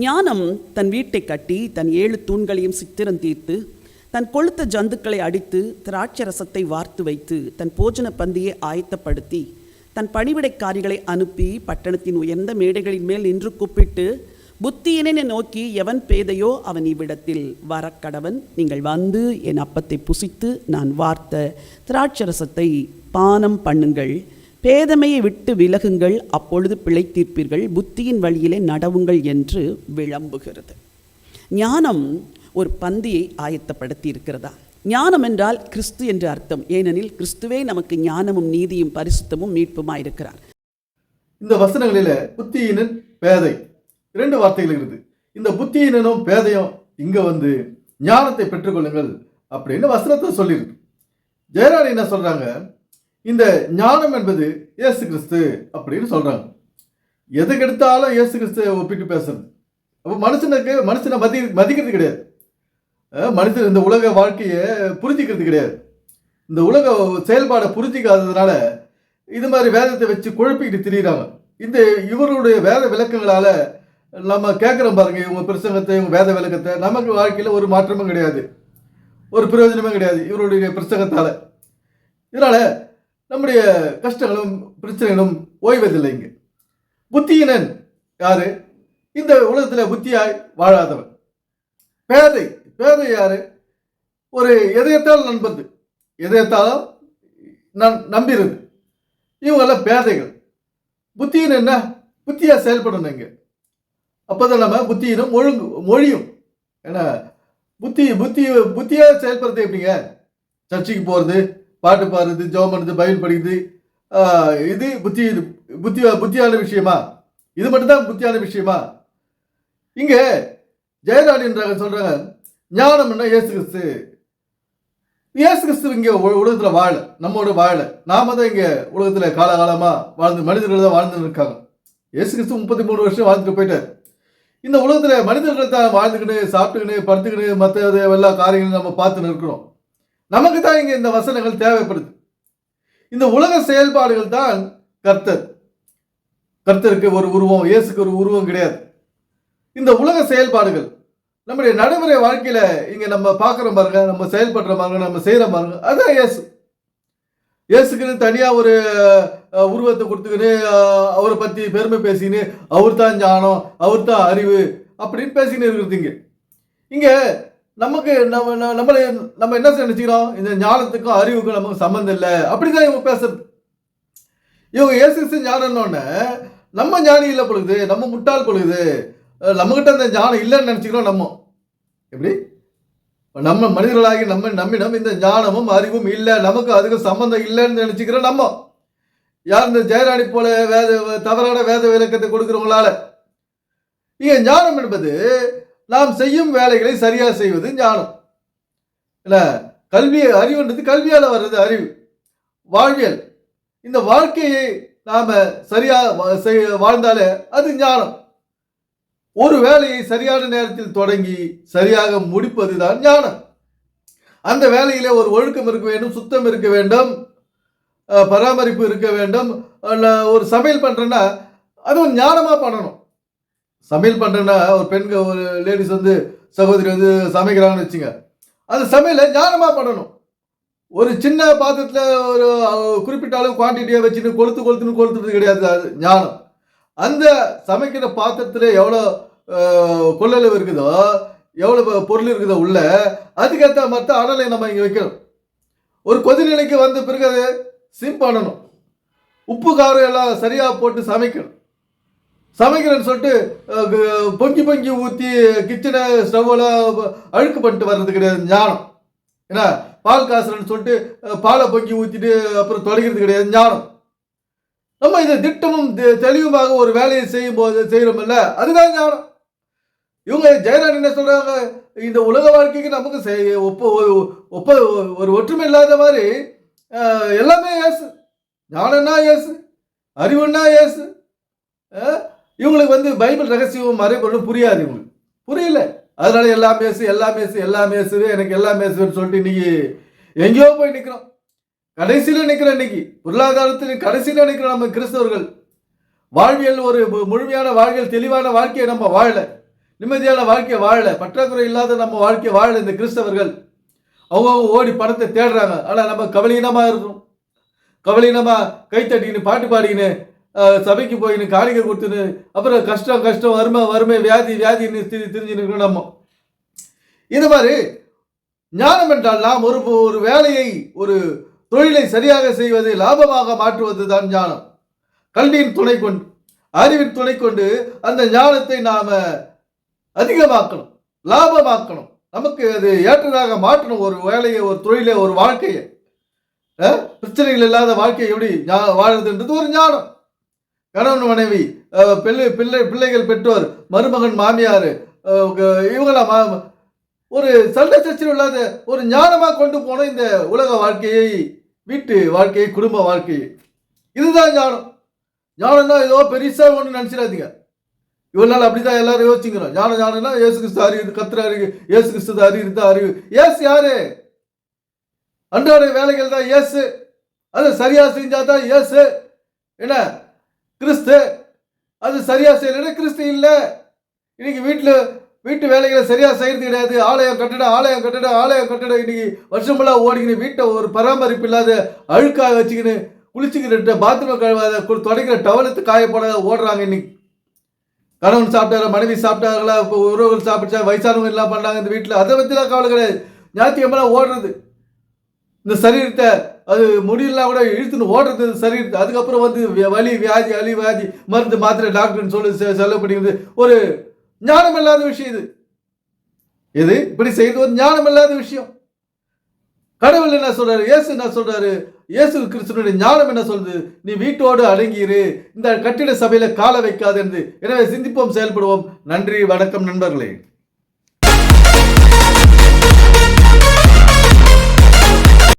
ஞானம் தன் வீட்டை கட்டி தன் 7 தூண்களையும் சித்திரம் தீர்த்து தன் கொளுத்த ஜந்துக்களை அடித்து திராட்சரசத்தை வார்த்து வைத்து தன் போஜன பந்தியை ஆயத்தப்படுத்தி தன் பணிவிடைக்காரிகளை அனுப்பி பட்டணத்தின் உயர்ந்த மேடைகளின் மேல் நின்று கூப்பிட்டு, புத்தியினை நோக்கி, எவன் பேதையோ அவன் இவ்விடத்தில் வரக்கடவன். நீங்கள் வந்து என் அப்பத்தை புசித்து நான் வார்த்த திராட்சரசத்தை பானம் பண்ணுங்கள். பேதமையை விட்டு விலகுங்கள், அப்பொழுது பிழைத்தீர்ப்பீர்கள். புத்தியின் வழியிலே நடவுங்கள் என்று விளம்புகிறது. ஞானம் ஒரு பந்தியை ஆயத்தப்படுத்தி இருக்கிறதா? ஞானம் என்றால் கிறிஸ்து என்று அர்த்தம். ஏனெனில் கிறிஸ்துவே நமக்கு ஞானமும் நீதியும் பரிசுத்தமும் மீட்புமாய் இருக்கிறார். இந்த வசனங்களில புத்தியினன் பேதை 2 வார்த்தைகள் இருக்குது. இந்த புத்தியினும் பேதையும் இங்க வந்து ஞானத்தை பெற்றுக்கொள்ளுங்கள் அப்படின்னு வசனத்தை சொல்லியிருக்கு. ஜெயராணி என்ன சொல்றாங்க, இந்த ஞானம் என்பது இயேசு கிறிஸ்து அப்படின்னு சொல்றாங்க. எதுக்கு எடுத்தாலும் இயேசு கிறிஸ்துவை ஒப்பிட்டு பேசுறது. அப்போ மனுஷனை மதிக்கிறது கிடையாது. மனுஷன் இந்த உலக வாழ்க்கையை புரிஞ்சிக்கிறது கிடையாது. இந்த உலக செயல்பாடை புரிஞ்சிக்காததுனால இது மாதிரி வேதத்தை வச்சு குழப்பிக்கிட்டு திரியிறாங்க. இந்த இவருடைய வேத விளக்கங்களால நம்ம கேட்குறோம் பாருங்க, இவங்க பிரசங்கத்தை, இவங்க வேத விளக்கத்தை, நமக்கு வாழ்க்கையில் ஒரு மாற்றமும் கிடையாது, ஒரு பிரயோஜனமும் கிடையாது இவருடைய பிரசங்கத்தால். இதனால் நம்முடைய கஷ்டங்களும் பிரச்சனைகளும் ஓய்வதில்லை. இங்கே புத்தியினன் யாரு? இந்த உலகத்தில் புத்தியாய் வாழாதவன். பேதை யாரு? ஒரு எதையத்தாலும் நண்பது, எதையத்தாலும் நம்பிடுது. இவங்கெல்லாம் பேதைகள். புத்தியின் என்ன? புத்தியா செயல்படணும். இங்கே அப்போதான் நம்ம புத்தியினும் மொழியும். ஏன்னா புத்தியா செயல்படுறது எப்படிங்க? சர்ச்சைக்கு போகிறது, பாட்டு பாடுறது, ஜெபம் பண்ணுறது, பைபிள் படிக்கிறது, இது புத்தியான விஷயமா? இது மட்டும்தான் புத்தியான விஷயமா? இங்கே ஜெயராணின்றாங்க சொல்றாங்க, ஞானம்னா இயேசு கிறிஸ்து இங்கே உலகத்தில் வாழ, நம்மோட வாழ. நாம தான் இங்கே உலகத்தில் காலகாலமா வாழ்ந்து, மனிதர்கள் தான் வாழ்ந்து இருக்காங்க. இயேசு கிறிஸ்து 33 வருஷம் வாழ்ந்துட்டு போயிட்டார். இந்த உலகத்தில் மனிதர்கள் தான் வாழ்ந்துக்கின்னு, சாப்பிட்டுக்கின்னு, படுத்துக்கின்னு, மற்ற எல்லா காரியங்களும் நம்ம பார்த்துன்னு இருக்கிறோம். நமக்கு தான் இங்கே இந்த வசனங்கள் தேவைப்படுது. இந்த உலக செயல்பாடுகள் தான் கர்த்தருக்கு ஒரு உருவம், இயேசுக்கு ஒரு உருவம் கிடையாது. இந்த உலக செயல்பாடுகள் நம்முடைய நடைமுறை வாழ்க்கையில இங்க நம்ம பார்க்குற பாருங்க, நம்ம செயல்படுற பாருங்க, நம்ம செய்யற பாருங்க, அதான் இயேசுக்குன்னு தனியா ஒரு உருவத்தை கொடுத்துக்கின்னு அவரை பத்தி பெருமை பேசிக்கின்னு, அவர் தான் ஞானம், அவர் தான் அறிவு அப்படின்னு பேசிக்கின்னு இருக்கிறது. இங்க நமக்கு நம்ம என்ன நினைச்சுக்கிறோம், இந்த ஞானத்துக்கும் அறிவுக்கும் நமக்கு சம்பந்தம் இல்லை அப்படிதான் இவங்க பேசுறது. இவங்க இயேசு ஞானம்னோடனே நம்ம ஞானி இல்லை பொழுது, நம்ம முட்டாள் பொழுது, நம்மகிட்ட அந்த ஞானம் இல்லைன்னு நினைச்சுக்கிறோம். நம்ம எப்படி நம்ம மனிதர்களாகி நம்மிடம் இந்த ஞானமும் அறிவும் இல்லை, நமக்கு அதுக்கு சம்பந்தம் இல்லைன்னு நினைச்சுக்கிறோம். நம்ம யார்? இந்த ஜெயராணி போல தவறான வேத விளக்கத்தை கொடுக்கிறவங்களால. இங்க ஞானம் என்பது நாம் செய்யும் வேலைகளை சரியா செய்வது ஞானம் இல்ல. அறிவுன்றது கல்வியால வர்றது அறிவு. வாழ்வியல், இந்த வாழ்க்கையை நாம சரியா வாழ்ந்தாலே அது ஞானம். ஒரு வேலையை சரியான நேரத்தில் தொடங்கி சரியாக முடிப்பதுதான் ஞானம். அந்த வேலையிலே ஒரு ஒழுக்கம் இருக்க வேண்டும், சுத்தம் இருக்க வேண்டும், பராமரிப்பு இருக்க வேண்டும். ஒரு சமையல் பண்றேன்னா அது ஒரு ஞானமா பண்ணணும். சமையல் பண்றேன்னா ஒரு லேடிஸ் வந்து சகோதரி வந்து சமைக்கிறாங்கன்னு வச்சுங்க, அந்த சமையலை ஞானமா பண்ணணும். ஒரு சின்ன பாத்திரத்துல ஒரு குறிப்பிட்ட அளவு குவான்டிட்டியை வச்சுன்னு கொளுத்துறது கிடையாது. அது ஞானம். அந்த சமைக்கிற பாத்திரத்துல எவ்வளோ கொள்ளளவு இருக்குதோ, எவ்வளோ பொருள் இருக்குதோ உள்ள, அதுக்கேற்ற மாதிரி அனலை நம்ம இங்கே வைக்கணும். ஒரு கொதிநிலைக்கு வந்த பிறகு அதை சிம் பண்ணணும். உப்பு காரம் எல்லாம் சரியாக போட்டு சமைக்கிறேன்னு சொல்லிட்டு பொங்கி ஊற்றி கிச்சனை ஸ்டவ்வெல்லாம் அழுக்கு பண்ணிட்டு வர்றது கிடையாது ஞானம். ஏன்னா பால் காசுறன்னு சொல்லிட்டு பாலை பொங்கி ஊற்றிட்டு அப்புறம் தொலைக்கிறது கிடையாது ஞானம். நம்ம இதை திட்டமும் தெளிவுமாக ஒரு வேலையை செய்கிறோம்ல, அதுதான் ஞானம். இவங்க ஜெயராணி என்ன சொல்றாங்க, இந்த உலக வாழ்க்கைக்கு நமக்கு ஒரு ஒற்றுமை இல்லாத மாதிரி எல்லாமே இயேசு, ஞானம்னா இயேசு, அறிவுன்னா இயேசு. இவங்களுக்கு வந்து பைபிள் ரகசியம் மறைபொருளும் புரியாது, இவங்களுக்கு புரியல. அதனால எல்லாம் இயேசுவே, எனக்கு எல்லாம் இயேசுன்னு சொல்லிட்டு இன்னைக்கு எங்கேயோ போய் நிற்கிறோம். கடைசியில் நிற்கிறோம். இன்னைக்கு பொருளாதாரத்தில் கடைசியில் நிற்கிறோம். நம்ம கிறிஸ்தவர்கள் வாழ்வியல் ஒரு முழுமையான வாழ்வியல், தெளிவான வாழ்க்கையை நம்ம வாழல. நிம்மதியான வாழ்க்கையை வாழல, பற்றாக்குறை இல்லாத நம்ம வாழ்க்கையை வாழல இந்த கிறிஸ்தவர்கள். அவங்க ஓடி பணத்தை தேடுறாங்க. ஆனால் நம்ம கவலீனமாக இருக்கிறோம். கவலீனமாக கைத்தட்டின்னு பாட்டு பாடிக்கின்னு சபைக்கு போயின்னு காணிக்கை கொடுத்துன்னு அப்புறம் கஷ்டம் கஷ்டம் வறுமை வறுமை வியாதி வியாதின்னு தெரிஞ்சுன்னு இருக்கிறோம் நம்ம. இது மாதிரி ஞானம் என்றால் நாம் ஒரு வேலையை ஒரு தொழிலை சரியாக செய்வது லாபமாக மாற்றுவது தான் ஞானம். கல்வியின் துணை கொண்டு அறிவின் துணை கொண்டு அந்த ஞானத்தை நாம் அதிகமாக்கணும், லாபமாக்கணும், நமக்கு அது ஏற்றதாக மாற்றணும். ஒரு வேலையை ஒரு தொழிலை ஒரு வாழ்க்கையை பிரச்சனைகள் இல்லாத வாழ்க்கையை எப்படி வாழ்றதுன்றது ஒரு ஞானம். கணவன் மனைவி பிள்ளைகள் பெற்றோர் மருமகன் மாமியார் இவங்களாம் ஒரு சண்டை சச்சரவு இல்லாத ஒரு ஞானமாக கொண்டு போன இந்த உலக வாழ்க்கையை, வீட்டு வாழ்க்கையை, குடும்ப வாழ்க்கையை. இதுதான் ஞானம். ஞானம்னா ஏதோ பெருசாக ஒன்று நினச்சிடாதீங்க. இவ்வளோ நாள் அப்படிதான் எல்லாரும் யோசிச்சுக்கிறோம். ஞானம்னா இயேசு கிறிஸ்து அறிவு, கத்திர அறிவு, இயேசு கிறிஸ்து அறிவு தான் அறிவு. இயேசு யாரு? அன்றாட வேலைகள் தான் இயேசு. அது சரியா செஞ்சாதான் இயேசு. என்ன கிறிஸ்து? அது சரியா செய்யலைன்னா கிறிஸ்து இல்லை. இன்னைக்கு வீட்டு வேலைகளை சரியா செய்யறது கிடையாது. ஆலயம் கட்டடம் இன்னைக்கு வருஷமெல்லாம் ஓடிக்கின்னு வீட்டை ஒரு பராமரிப்பு இல்லாத அழுக்காக வச்சுக்கின்னு குளிச்சுக்கிட்டு பாத்ரூம் கழுவாத தொடக்கிற டவலத்து காயப்படாத ஓடுறாங்க. இன்னைக்கு கணவன் சாப்பிட்டாரா, மனைவி சாப்பிட்டாங்களா, இப்போ உறவுகள் சாப்பிட்டா, வயசானவங்க எல்லாம் பண்ணாங்க இந்த வீட்டில், அதை பற்றிலாம் கவலை கிடையாது. ஞாயிற்றுக்கிழமெல்லாம் ஓடுறது, இந்த சரீரத்தை அது முடியலாம் கூட இழுத்துன்னு ஓடுறது சரீரத்தை. அதுக்கப்புறம் வலி வியாதி மருந்து மாத்திரை டாக்டர்னு சொல்லி செலவு பண்ணிக்கிறது ஒரு ஞானம் இல்லாத விஷயம். இது இப்படி செய்வது ஒரு ஞானம் இல்லாத விஷயம். கடவுள் என்ன சொல்றாரு? இயேசு என்ன சொல்றாரு? இயேசு கிறிஸ்துவினுடைய ஞானம் என்ன சொல்றது? நீ வீட்டோடு அடங்கியிரு, இந்த கட்டிட சபையில கால வைக்காது என்று. எனவே சிந்திப்போம், செயல்படுவோம். நன்றி, வணக்கம் நண்பர்களே.